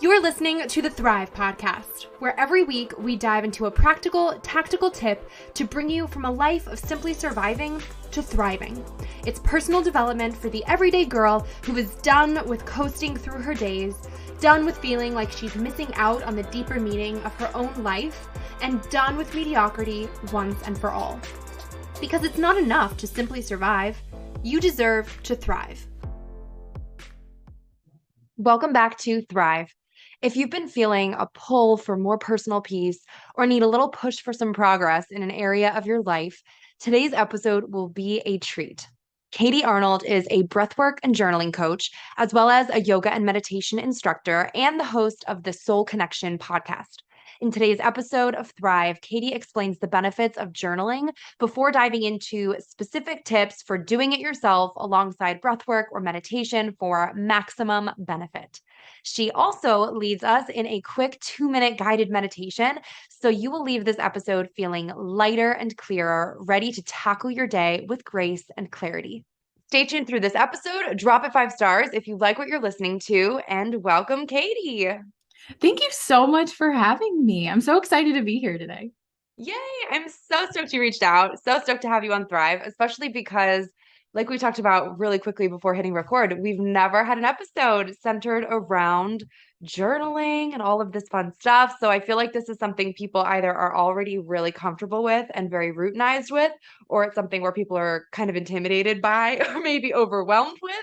You're listening to the Thrive Podcast, where every week we dive into a practical, tactical tip to bring you from a life of simply surviving to thriving. It's personal development for the everyday girl who is done with coasting through her days, done with feeling like she's missing out on the deeper meaning of her own life, and done with mediocrity once and for all. Because it's not enough to simply survive. You deserve to thrive. Welcome back to Thrive. If you've been feeling a pull for more personal peace or need a little push for some progress in an area of your life, today's episode will be a treat. Katie Arnold is a breathwork and journaling coach, as well as a yoga and meditation instructor and the host of the Soul Connection podcast. In today's episode of Thrive, Katie explains the benefits of journaling before diving into specific tips for doing it yourself alongside breathwork or meditation for maximum benefit. She also leads us in a quick 2-minute guided meditation, so you will leave this episode feeling lighter and clearer, ready to tackle your day with grace and clarity. Stay tuned through this episode, drop it 5 stars if you like what you're listening to, and welcome Katie. Thank you so much for having me. I'm so excited to be here today. Yay! I'm so stoked you reached out. So stoked to have you on Thrive, especially because, like we talked about really quickly before hitting record, we've never had an episode centered around journaling and all of this fun stuff. So I feel like this is something people either are already really comfortable with and very routinized with, or it's something where people are kind of intimidated by or maybe overwhelmed with.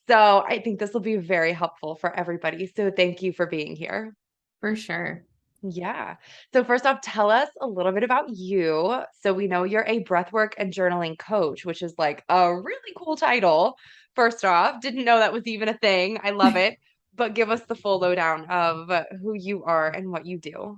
So I think this will be very helpful for everybody. So thank you for being here. For sure. Yeah. So first off, tell us a little bit about you. So we know you're a breathwork and journaling coach, which is like a really cool title. First off, didn't know that was even a thing. I love it. But give us the full lowdown of who you are and what you do.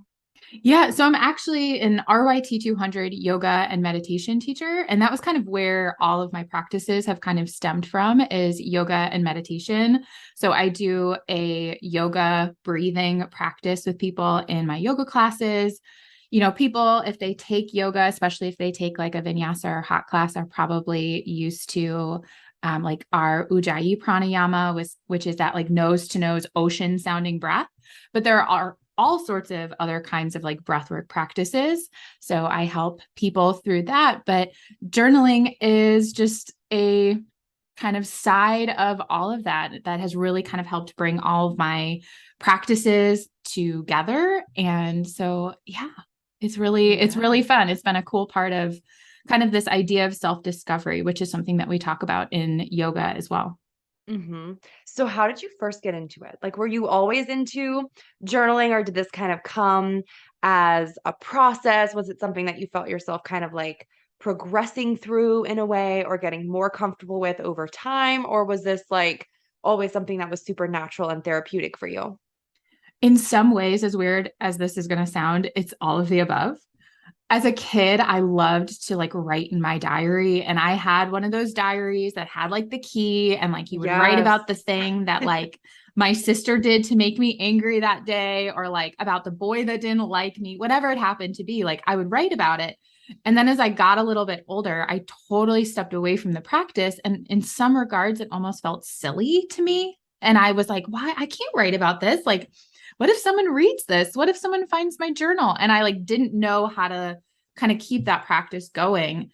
Yeah, so I'm actually an RYT 200 yoga and meditation teacher, and that was kind of where all of my practices have kind of stemmed from is yoga and meditation. So I do a yoga breathing practice with people in my yoga classes. You know, people, if they take yoga, especially if they take like a vinyasa or hot class, are probably used to like our Ujjayi pranayama, which is that like nose to nose ocean sounding breath. But there are all sorts of other kinds of like breathwork practices. So I help people through that. But journaling is just a kind of side of all of that has really kind of helped bring all of my practices together. And so, yeah, it's really fun. It's been a cool part of kind of this idea of self-discovery, which is something that we talk about in yoga as well. Mm-hmm. So how did you first get into it? Like, were you always into journaling, or did this kind of come as a process? Was it something that you felt yourself kind of like progressing through in a way or getting more comfortable with over time? Or was this like always something that was super natural and therapeutic for you? In some ways, as weird as this is going to sound, it's all of the above. As a kid, I loved to like write in my diary. And I had one of those diaries that had like the key and like you would write Yes. about the thing that like my sister did to make me angry that day, or like about the boy that didn't like me, whatever it happened to be. Like I would write about it. And then as I got a little bit older, I totally stepped away from the practice. And in some regards, it almost felt silly to me. And I was like, why? I can't write about this. Like, what if someone reads this? What if someone finds my journal? And I like didn't know how to kind of keep that practice going.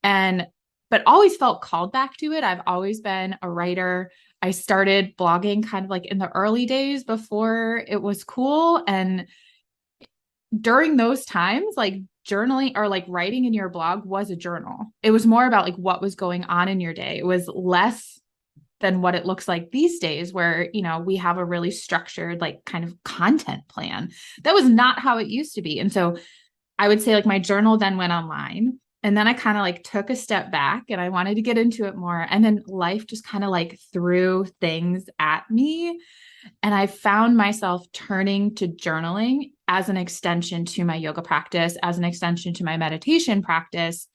But always felt called back to it. I've always been a writer. I started blogging kind of like in the early days before it was cool. And during those times, like journaling or like writing in your blog was a journal. It was more about like what was going on in your day. It was less than what it looks like these days, where, you know, we have a really structured, like kind of content plan. That was not how it used to be. And so I would say like my journal then went online, and then I kind of like took a step back and I wanted to get into it more. And then life just kind of like threw things at me. And I found myself turning to journaling as an extension to my yoga practice, as an extension to my meditation practice,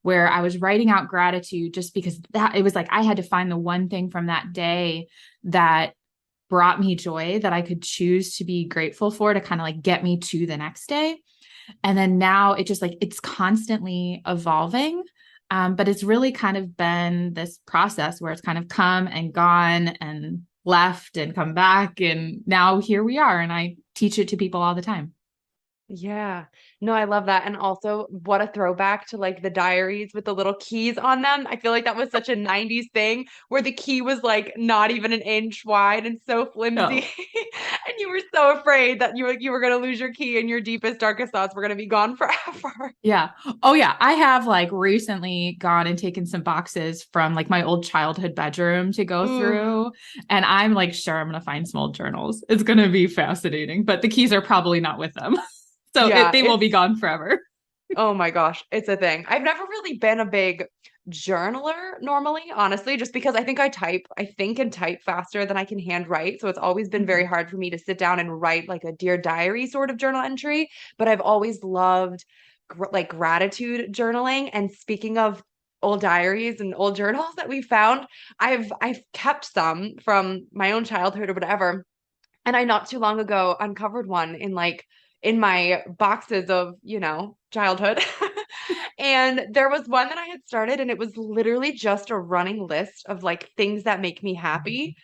where I was writing out gratitude just because that it was like I had to find the one thing from that day that brought me joy that I could choose to be grateful for to kind of like get me to the next day. And then now it just like it's constantly evolving. But it's really kind of been this process where it's kind of come and gone and left and come back. And now here we are. And I teach it to people all the time. Yeah. No, I love that. And also, what a throwback to like the diaries with the little keys on them. I feel like that was such a 90s thing where the key was like not even an inch wide and so flimsy. Oh, And you were so afraid that you were going to lose your key and your deepest, darkest thoughts were going to be gone forever. yeah. Oh, yeah. I have like recently gone and taken some boxes from like my old childhood bedroom to go Ooh, through. And I'm like, sure, I'm going to find some old journals. It's going to be fascinating, but the keys are probably not with them. So yeah, they will be it's gone forever. oh my gosh, it's a thing. I've never really been a big journaler normally, honestly, just because I think and type faster than I can handwrite. So it's always been very Mhm. hard for me to sit down and write like a Dear Diary sort of journal entry. But I've always loved like gratitude journaling. And speaking of old diaries and old journals that we found, I've kept some from my own childhood or whatever. And I not too long ago uncovered one in my boxes of, childhood. And there was one that I had started, and it was literally just a running list of like things that make me happy.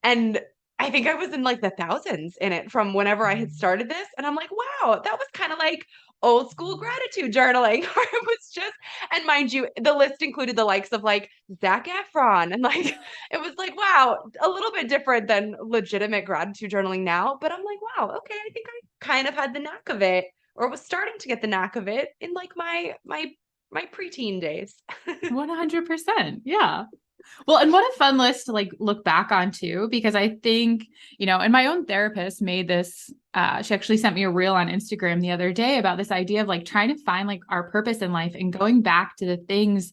And I think I was in like the thousands in it from whenever I had started this. And I'm like, wow, that was kind of like old school gratitude journaling, where it was just, and mind you, the list included the likes of like Zac Efron. And like, it was like, wow, a little bit different than legitimate gratitude journaling now. But I'm like, wow, okay, I think I kind of had the knack of it or was starting to get the knack of it in like my preteen days. 100%. Yeah. Well, and what a fun list to like look back on too, because I think, and my own therapist made this, she actually sent me a reel on Instagram the other day about this idea of like trying to find like our purpose in life and going back to the things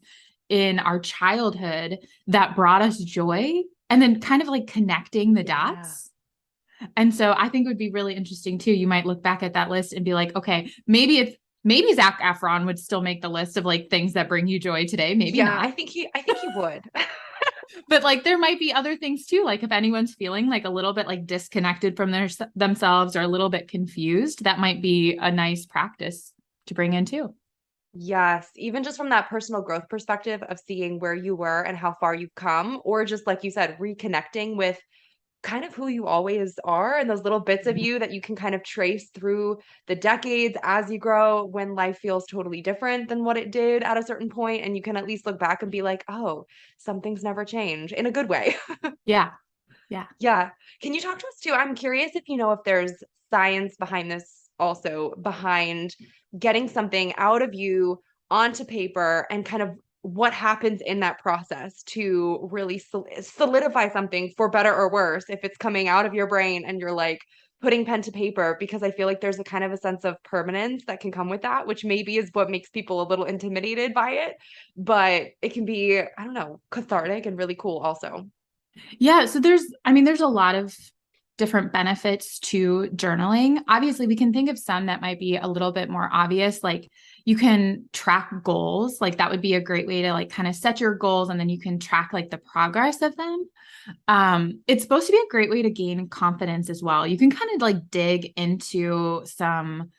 in our childhood that brought us joy and then kind of like connecting the Yeah. dots. And so I think it would be really interesting too. You might look back at that list and be like, okay, maybe Zac Efron would still make the list of like things that bring you joy today. Maybe Yeah, not. I think he would. But like there might be other things too. Like if anyone's feeling like a little bit like disconnected from themselves or a little bit confused, that might be a nice practice to bring in too. Yes, even just from that personal growth perspective of seeing where you were and how far you've come, or just like you said, reconnecting with kind of who you always are and those little bits of Mhm. you that you can kind of trace through the decades as you grow when life feels totally different than what it did at a certain point, and you can at least look back and be like, "Oh, some things never change," in a good way. Yeah. Yeah. Yeah. Can you talk to us too? I'm curious if you know if there's science behind this also, behind getting something out of you onto paper and kind of what happens in that process to really solidify something for better or worse if it's coming out of your brain and you're like putting pen to paper, because I feel like there's a kind of a sense of permanence that can come with that, which maybe is what makes people a little intimidated by it, but it can be, I don't know, cathartic and really cool also. Yeah. So there's a lot of different benefits to journaling. Obviously, we can think of some that might be a little bit more obvious. Like you can track goals. Like that would be a great way to like kind of set your goals and then you can track like the progress of them. It's supposed to be a great way to gain confidence as well. You can kind of like dig into some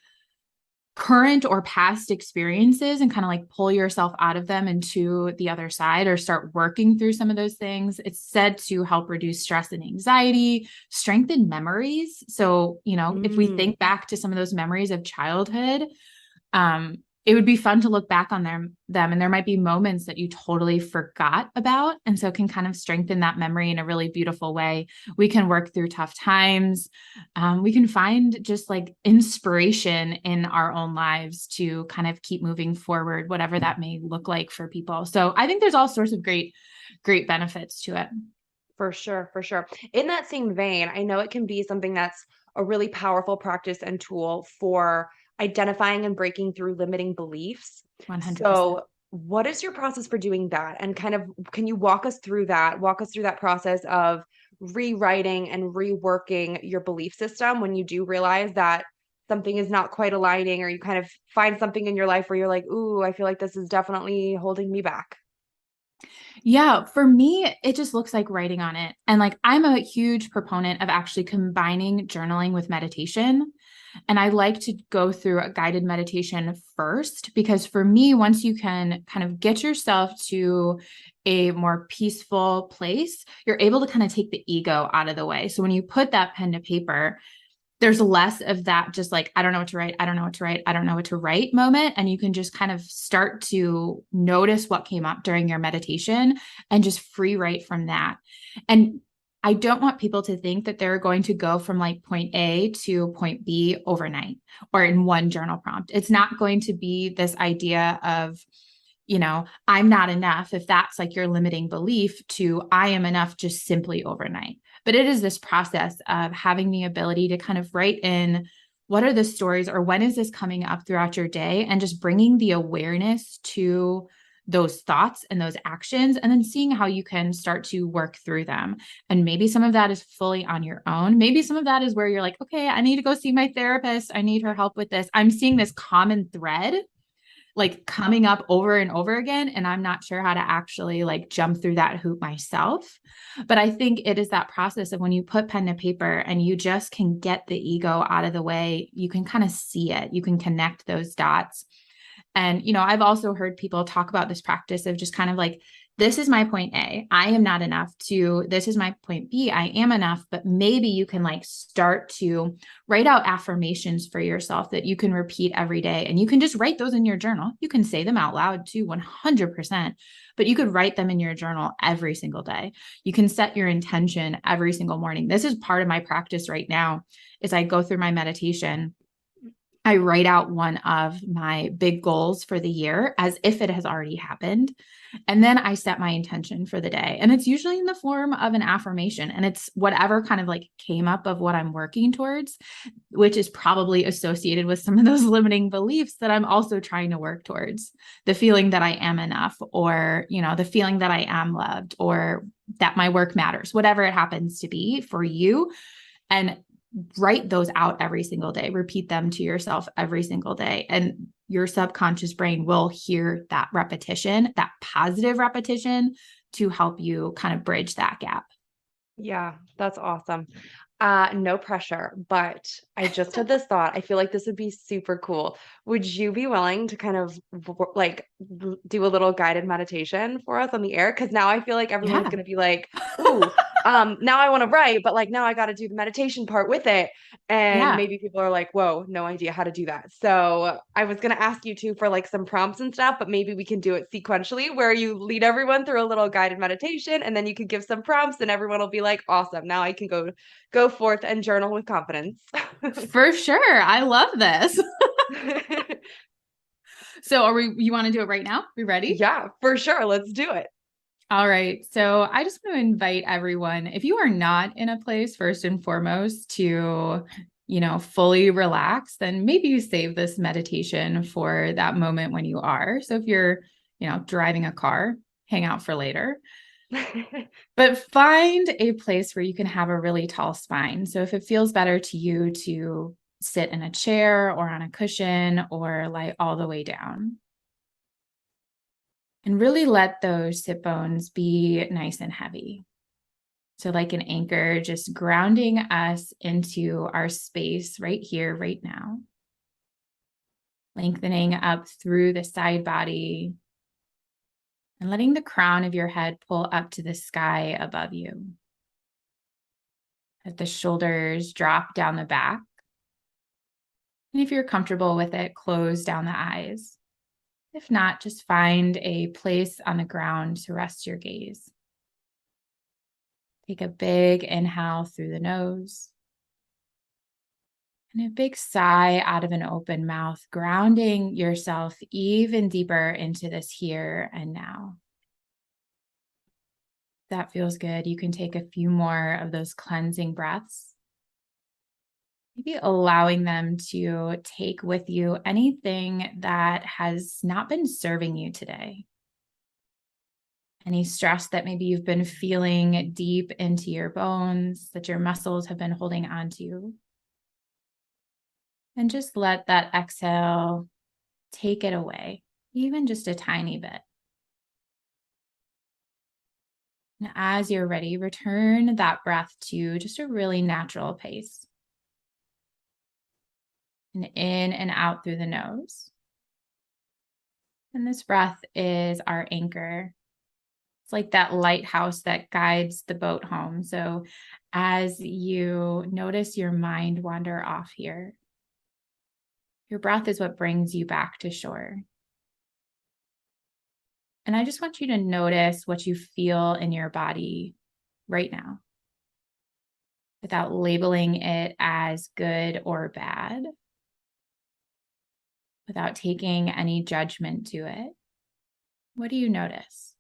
current or past experiences and kind of like pull yourself out of them into the other side or start working through some of those things. It's said to help reduce stress and anxiety, strengthen memories. So, if we Mm. think back to some of those memories of childhood, um, it would be fun to look back on them and there might be moments that you totally forgot about. And so it can kind of strengthen that memory in a really beautiful way. We can work through tough times. We can find just like inspiration in our own lives to kind of keep moving forward, whatever that may look like for people. So I think there's all sorts of great benefits to it. For sure, for sure. In that same vein, I know it can be something that's a really powerful practice and tool for identifying and breaking through limiting beliefs. 100%. So, what is your process for doing that? And kind of can you walk us through that? Walk us through that process of rewriting and reworking your belief system when you do realize that something is not quite aligning, or you kind of find something in your life where you're like, "Ooh, I feel like this is definitely holding me back." Yeah, for me, it just looks like writing on it. And like I'm a huge proponent of actually combining journaling with meditation. And I like to go through a guided meditation first, because for me, once you can kind of get yourself to a more peaceful place, you're able to kind of take the ego out of the way. So when you put that pen to paper, there's less of that just like, I don't know what to write. I don't know what to write. I don't know what to write moment. And you can just kind of start to notice what came up during your meditation and just free write from that. And I don't want people to think that they're going to go from like point A to point B overnight or in one journal prompt. It's not going to be this idea of, I'm not enough, if that's like your limiting belief, to I am enough just simply overnight. But it is this process of having the ability to kind of write in what are the stories or when is this coming up throughout your day, and just bringing the awareness to those thoughts and those actions, and then seeing how you can start to work through them. And maybe some of that is fully on your own. Maybe some of that is where you're like, okay, I need to go see my therapist. I need her help with this. I'm seeing this common thread like coming up over and over again. And I'm not sure how to actually like jump through that hoop myself. But I think it is that process of when you put pen to paper and you just can get the ego out of the way, you can kind of see it, you can connect those dots. And, I've also heard people talk about this practice of just kind of like, this is my point A, I am not enough, to this is my point B, I am enough. But maybe you can like start to write out affirmations for yourself that you can repeat every day. And you can just write those in your journal. You can say them out loud too, 100%. But you could write them in your journal every single day. You can set your intention every single morning. This is part of my practice right now, is I go through my meditation, I write out one of my big goals for the year as if it has already happened. And then I set my intention for the day. And it's usually in the form of an affirmation. And it's whatever kind of like came up of what I'm working towards, which is probably associated with some of those limiting beliefs that I'm also trying to work towards. The feeling that I am enough, or, the feeling that I am loved, or that my work matters, whatever it happens to be for you. And write those out every single day, repeat them to yourself every single day. And your subconscious brain will hear that repetition, that positive repetition, to help you kind of bridge that gap. Yeah, that's awesome. No pressure, but I just had this thought. I feel like this would be super cool. Would you be willing to kind of do a little guided meditation for us on the air? Because now I feel like everyone's Yeah. gonna be like, "Ooh, now I want to write, but like now I got to do the meditation part with it." And Yeah. maybe people are like, "Whoa, no idea how to do that." So I was gonna ask you too for like some prompts and stuff, but maybe we can do it sequentially, where you lead everyone through a little guided meditation, and then you could give some prompts, and everyone will be like, "Awesome, now I can go forth and journal with confidence." For sure. I love this. So you want to do it right now? We ready? Yeah, for sure. Let's do it. All right. So I just want to invite everyone, if you are not in a place, first and foremost, to, fully relax, then maybe you save this meditation for that moment when you are. So if you're, driving a car, hang out for later. But find a place where you can have a really tall spine. So if it feels better to you to sit in a chair or on a cushion, or lie all the way down. And really let those sit bones be nice and heavy. So, like an anchor, just grounding us into our space right here, right now. Lengthening up through the side body and letting the crown of your head pull up to the sky above you. As the shoulders drop down the back. And if you're comfortable with it, close down the eyes. If not, just find a place on the ground to rest your gaze. Take a big inhale through the nose and a big sigh out of an open mouth, grounding yourself even deeper into this here and now. That feels good. You can take a few more of those cleansing breaths. Maybe allowing them to take with you anything that has not been serving you today. Any stress that maybe you've been feeling deep into your bones, that your muscles have been holding on to. And just let that exhale take it away, even just a tiny bit. And as you're ready, return that breath to just a really natural pace. and in and out through the nose. And this breath is our anchor. It's like that lighthouse that guides the boat home. So as you notice your mind wander off here, your breath is what brings you back to shore. And I just want you to notice what you feel in your body right now without labeling it as good or bad, without taking any judgment to it. What do you notice?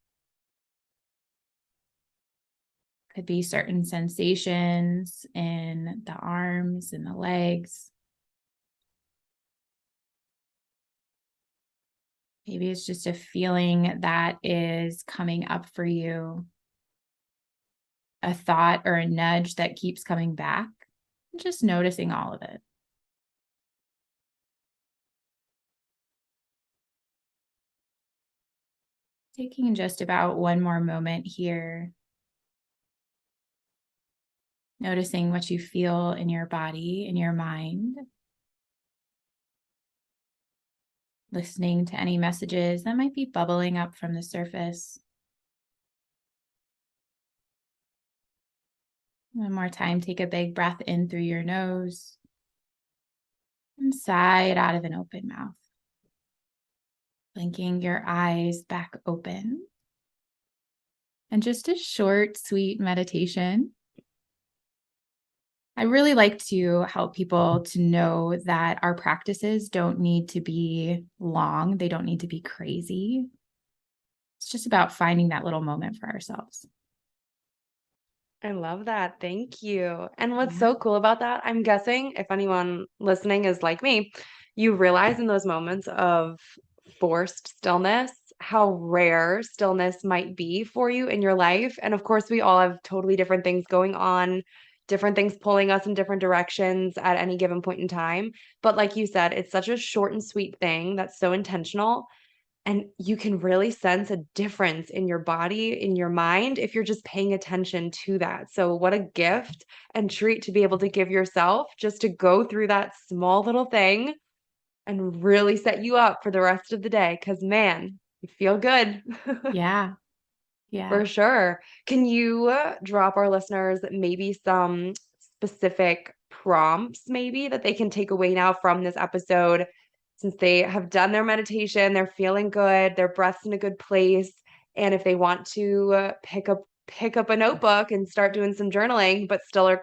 Could be certain sensations in the arms and the legs. Maybe it's just a feeling that is coming up for you, a thought or a nudge that keeps coming back. Just noticing all of it. Taking just about one more moment here, noticing what you feel in your body, in your mind, listening to any messages that might be bubbling up from the surface. One more time, take a big breath in through your nose and sigh it out of an open mouth. Blinking your eyes back open. And just a short, sweet meditation. I really like to help people to know that our practices don't need to be long. They don't need to be crazy. It's just about finding that little moment for ourselves. I love that. Thank you. And what's Yeah. so cool about that, I'm guessing if anyone listening is like me, you realize in those moments of forced stillness how rare stillness might be for you in your life. And of course, we all have totally different things going on, different things pulling us in different directions at any given point in time. But like you said, it's such a short and sweet thing that's so intentional. And you can really sense a difference in your body, in your mind, if you're just paying attention to that. So, what a gift and treat to be able to give yourself just to go through that small little thing and really set you up for the rest of the day. Because, man, you feel good. Yeah. For Yeah. sure. Can you drop our listeners maybe some specific prompts, maybe that they can take away now from this episode? Since they have done their meditation, they're feeling good, their breath's in a good place, and if they want to pick up a notebook and start doing some journaling, but still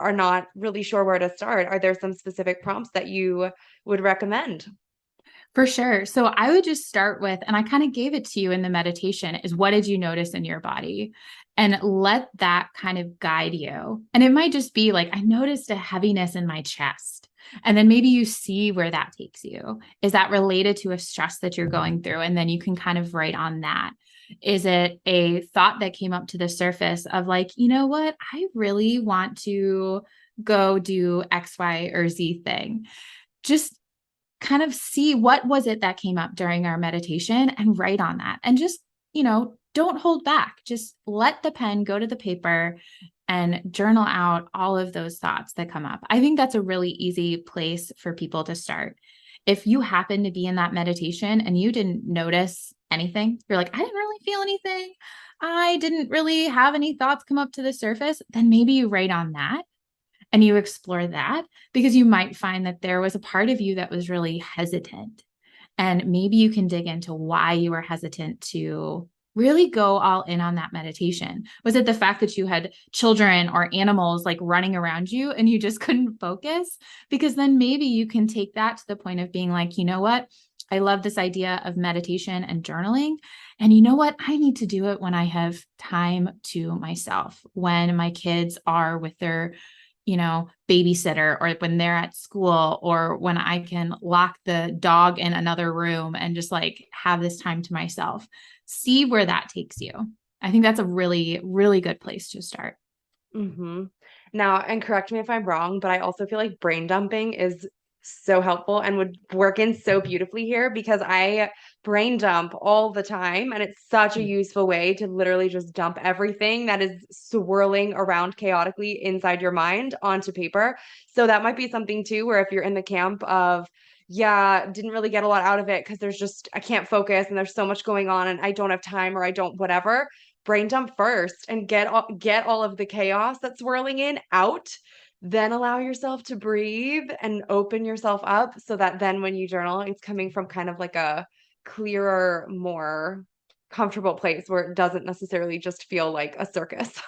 are not really sure where to start, are there some specific prompts that you would recommend? For sure. So I would just start with, and I kind of gave it to you in the meditation, is what did you notice in your body? And let that kind of guide you. And it might just be like, I noticed a heaviness in my chest. And then maybe you see where that takes you. Is that related to a stress that you're going through? And then you can kind of write on that. Is it a thought that came up to the surface of like, you know what? I really want to go do X, Y, or Z thing. Just kind of see what was it that came up during our meditation and write on that. And just, don't hold back. Just let the pen go to the paper and journal out all of those thoughts that come up. I think that's a really easy place for people to start. If you happen to be in that meditation and you didn't notice anything, you're like, I didn't really feel anything, I didn't really have any thoughts come up to the surface, then maybe you write on that and you explore that, because you might find that there was a part of you that was really hesitant. And maybe you can dig into why you were hesitant to really go all in on that meditation. Was it the fact that you had children or animals like running around you and you just couldn't focus? Because then maybe you can take that to the point of being like, you know what? I love this idea of meditation and journaling. And you know what? I need to do it when I have time to myself, when my kids are with their babysitter, or when they're at school, or when I can lock the dog in another room and just like have this time to myself. See where that takes you. I think that's a really, really good place to start. Mm-hmm. Now, and correct me if I'm wrong, but I also feel like brain dumping is so helpful and would work in so beautifully here because I brain dump all the time. And it's such a useful way to literally just dump everything that is swirling around chaotically inside your mind onto paper. So that might be something too, where if you're in the camp of, yeah, didn't really get a lot out of it because I can't focus and there's so much going on and I don't have time or I don't, whatever, brain dump first and get all of the chaos that's swirling in out, then allow yourself to breathe and open yourself up so that then when you journal, it's coming from kind of like a clearer, more comfortable place where it doesn't necessarily just feel like a circus.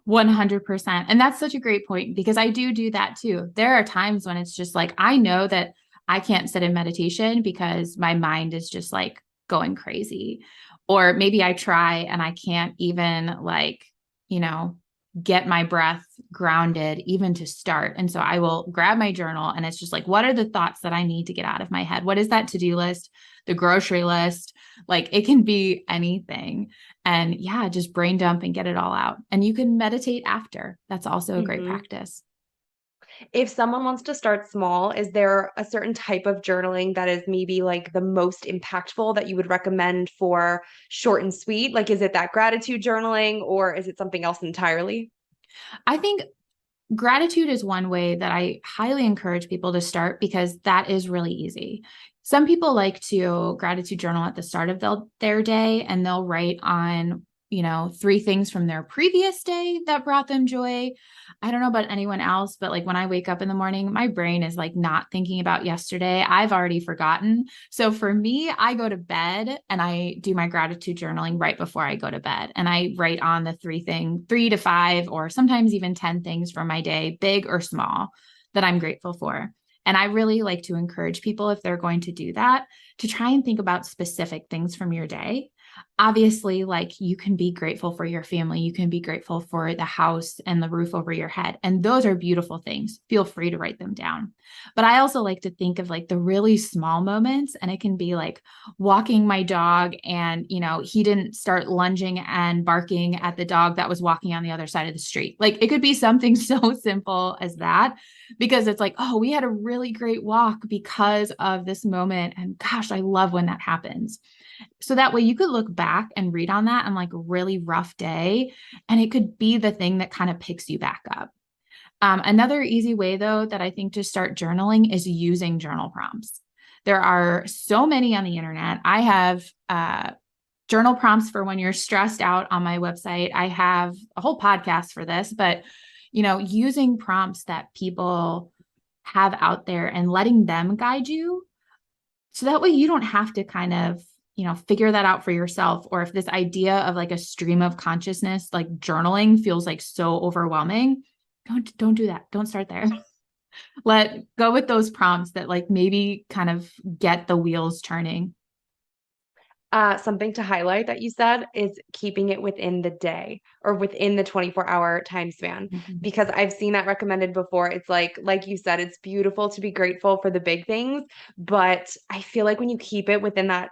100%. And that's such a great point because I do that too. There are times when it's just like, I know that I can't sit in meditation because my mind is just like going crazy. Or maybe I try and I can't even like, you know, get my breath grounded even to start. And so I will grab my journal and it's just like, what are the thoughts that I need to get out of my head? What is that to-do list, the grocery list? Like it can be anything. And yeah, just brain dump and get it all out. And you can meditate after. That's also a great Mhm. practice. If someone wants to start small, is there a certain type of journaling that is maybe like the most impactful that you would recommend for short and sweet? Like, is it that gratitude journaling or is it something else entirely? I think gratitude is one way that I highly encourage people to start because that is really easy. Some people like to gratitude journal at the start of their day and they'll write on, you know, 3 things from their previous day that brought them joy. I don't know about anyone else, but like when I wake up in the morning, my brain is like not thinking about yesterday. I've already forgotten. So for me, I go to bed and I do my gratitude journaling right before I go to bed. And I write on the 3 to 5, or sometimes even 10 things from my day, big or small, that I'm grateful for. And I really like to encourage people, if they're going to do that, to try and think about specific things from your day. Obviously, like you can be grateful for your family, you can be grateful for the house and the roof over your head. And those are beautiful things. Feel free to write them down. But I also like to think of like the really small moments. And it can be like walking my dog and, you know, he didn't start lunging and barking at the dog that was walking on the other side of the street. Like it could be something so simple as that, because it's like, oh, we had a really great walk because of this moment. And gosh, I love when that happens. So that way you could look back and read on that on like a really rough day, and it could be the thing that kind of picks you back up. Another easy way, though, that I think to start journaling is using journal prompts. There are so many on the internet. I have journal prompts for when you're stressed out on my website. I have a whole podcast for this, but you know, using prompts that people have out there and letting them guide you, so that way you don't have to kind of, you know, figure that out for yourself. Or if this idea of like a stream of consciousness, like journaling feels like so overwhelming, don't do that. Don't start there. Let go with those prompts that like maybe kind of get the wheels turning. Something to highlight that you said is keeping it within the day or within the 24-hour time span, Mhm. because I've seen that recommended before. It's like you said, it's beautiful to be grateful for the big things, but I feel like when you keep it within that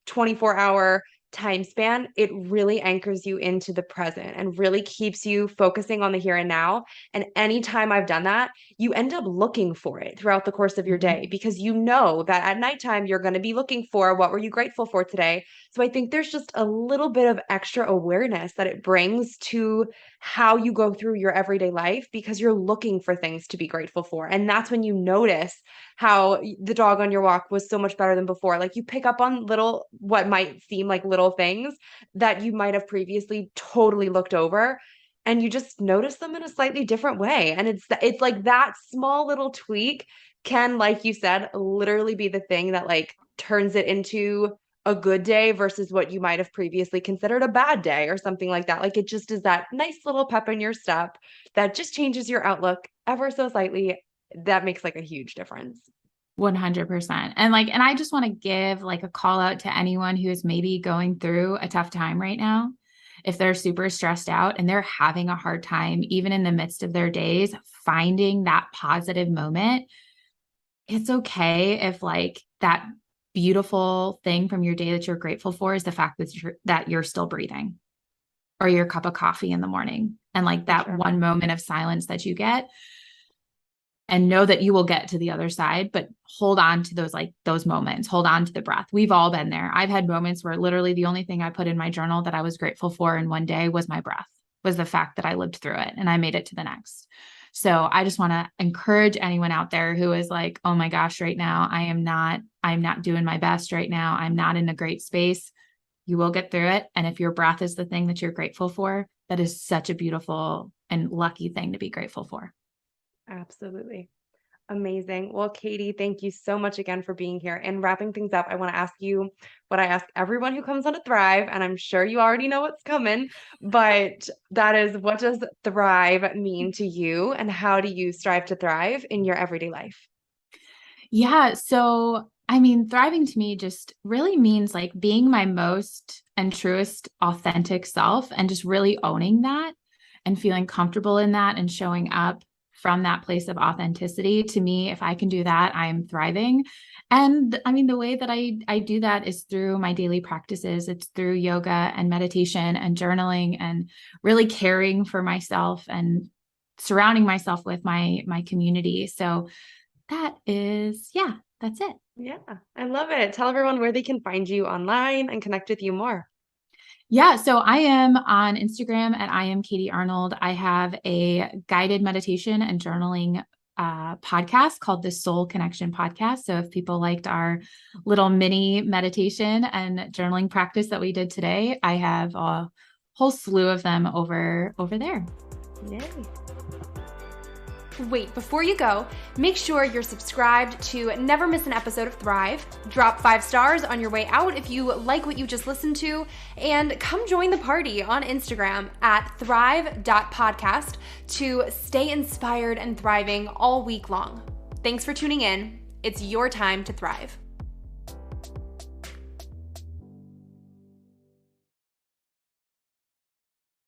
24-hour time span, it really anchors you into the present and really keeps you focusing on the here and now. And anytime I've done that, you end up looking for it throughout the course of your Mhm. day because you know that at nighttime you're going to be looking for what were you grateful for today. So I think there's just a little bit of extra awareness that it brings to how you go through your everyday life because you're looking for things to be grateful for. And that's when you notice how the dog on your walk was so much better than before. Like you pick up on little, what might seem like little things that you might have previously totally looked over, and you just notice them in a slightly different way. And it's like that small little tweak can, like you said, literally be the thing that like turns it into a good day versus what you might have previously considered a bad day or something like that. Like it just is that nice little pep in your step that just changes your outlook ever so slightly. That makes like a huge difference. 100%. And like, and I just want to give like a call out to anyone who is maybe going through a tough time right now. If they're super stressed out and they're having a hard time, even in the midst of their days, finding that positive moment, it's okay if like that beautiful thing from your day that you're grateful for is the fact that you're still breathing, or your cup of coffee in the morning. And like For that sure. one moment of silence that you get, and know that you will get to the other side, but hold on to those moments, hold on to the breath. We've all been there. I've had moments where literally the only thing I put in my journal that I was grateful for in one day was my breath, was the fact that I lived through it and I made it to the next. So I just want to encourage anyone out there who is like, oh my gosh, right now, I'm not doing my best right now. I'm not in a great space. You will get through it. And if your breath is the thing that you're grateful for, that is such a beautiful and lucky thing to be grateful for. Absolutely. Amazing. Well, Katie, thank you so much again for being here. And wrapping things up, I want to ask you what I ask everyone who comes on to Thrive, and I'm sure you already know what's coming, but that is, what does thrive mean to you, and how do you strive to thrive in your everyday life? Yeah. So, I mean, thriving to me just really means like being my most and truest authentic self and just really owning that and feeling comfortable in that and showing up from that place of authenticity. To me, if I can do that, I'm thriving. And I mean, the way that I do that is through my daily practices. It's through yoga and meditation and journaling and really caring for myself and surrounding myself with my community. So that is, yeah, that's it. Yeah, I love it. Tell everyone where they can find you online and connect with you more. Yeah, so I am on Instagram at I am Katie Arnold. I have a guided meditation and journaling podcast called the Soul Connection Podcast. So if people liked our little mini meditation and journaling practice that we did today, I have a whole slew of them over there. Yay. Wait, before you go, make sure you're subscribed to never miss an episode of Thrive. Drop 5 stars on your way out if you like what you just listened to, and come join the party on Instagram at thrive.podcast to stay inspired and thriving all week long. Thanks for tuning in. It's your time to thrive.